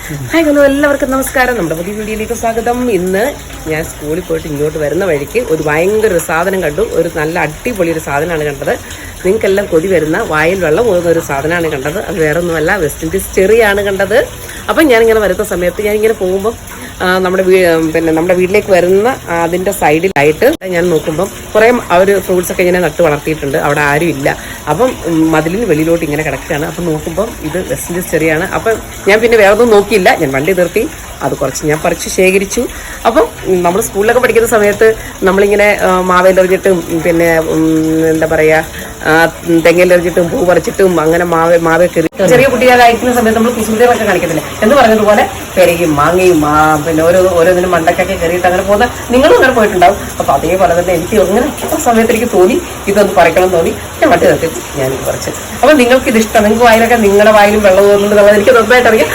Hi hello, എല്ലാവർക്കും നമസ്കാരം. നമ്മുടെ പുതിയ വീഡിയോയിലേക്ക് സ്വാഗതം. ഇന്ന് ഞാൻ സ്കൂളിൽ പോയിട്ട് ഇങ്ങോട്ട് വരുന്ന വഴിക്ക് ഒരു ഭയങ്കര ഒരു സാധനം കണ്ടു. ഒരു നല്ല അടിപൊളി ഒരു സാധനമാണ് കണ്ടത്. നിങ്ങൾക്കെല്ലാം കൊതി വരുന്ന വായിൽ വെള്ളം പോകുന്ന ഒരു സാധനമാണ് കണ്ടത്. അത് വേറെ ഒന്നുമല്ല, വെസ്റ്റ് ഇൻഡീസ് ചെറിയാണ് കണ്ടത്. അപ്പം ഞാനിങ്ങനെ വരുന്ന സമയത്ത് ഞാനിങ്ങനെ പോകുമ്പം നമ്മുടെ വീട്ടിലേക്ക് വരുന്ന അതിൻ്റെ സൈഡിലായിട്ട് ഞാൻ നോക്കുമ്പം കുറേ അവർ ഫ്രൂട്ട്സൊക്കെ ഇങ്ങനെ നട്ട് വളർത്തിയിട്ടുണ്ട്. അവിടെ ആരും ഇല്ല. അപ്പം മതിലിന് വെളിയിലോട്ട് ഇങ്ങനെ കിടക്കുകയാണ്. അപ്പം നോക്കുമ്പം ഇത് വെസ്റ്റ് ഇൻഡീസ് ചെറിയാണ്. അപ്പം ഞാൻ പിന്നെ വേറെ ഒന്നും നോക്കിയില്ല, ഞാൻ വണ്ടി നിർത്തി അത് ഞാൻ പറിച്ച് ശേഖരിച്ചു. അപ്പം നമ്മൾ സ്കൂളിലൊക്കെ പഠിക്കുന്ന സമയത്ത് നമ്മളിങ്ങനെ മാവേലെറിഞ്ഞിട്ടും പിന്നെ എന്താ പറയുക തെങ്ങയിലെറിഞ്ഞിട്ടും പൂ പറിച്ചിട്ടും അങ്ങനെ മാവേ കയറി ചെറിയ കുട്ടികളായിരിക്കുന്ന സമയത്ത് നമ്മൾ കുസുമതികളൊക്കെ കാണിക്കത്തില്ലേ എന്ന് പറഞ്ഞതുപോലെ പെരയും മാങ്ങയും പിന്നെ ഓരോന്നിനും മണ്ടക്കൊക്കെ കയറിയിട്ട് അങ്ങനെ പോകുന്ന നിങ്ങളും അങ്ങനെ പോയിട്ടുണ്ടാവും. അപ്പോൾ അതേപോലെ തന്നെ എനിക്ക് അങ്ങനെ സമയത്ത് എനിക്ക് തോന്നി ഇതൊന്ന് പറിക്കണം തോന്നി. ഞാൻ വണ്ടി നിർത്തി ഞാനിത് പറിച്ചു. അപ്പം നിങ്ങൾക്ക് ഇത് ഇഷ്ടം, നിങ്ങൾക്ക് വായിലൊക്കെ നിങ്ങളുടെ വായിലും വെള്ളം തോന്നുന്നുണ്ടെന്നുള്ളത് എനിക്ക് നന്നായിട്ട് അറിയാം.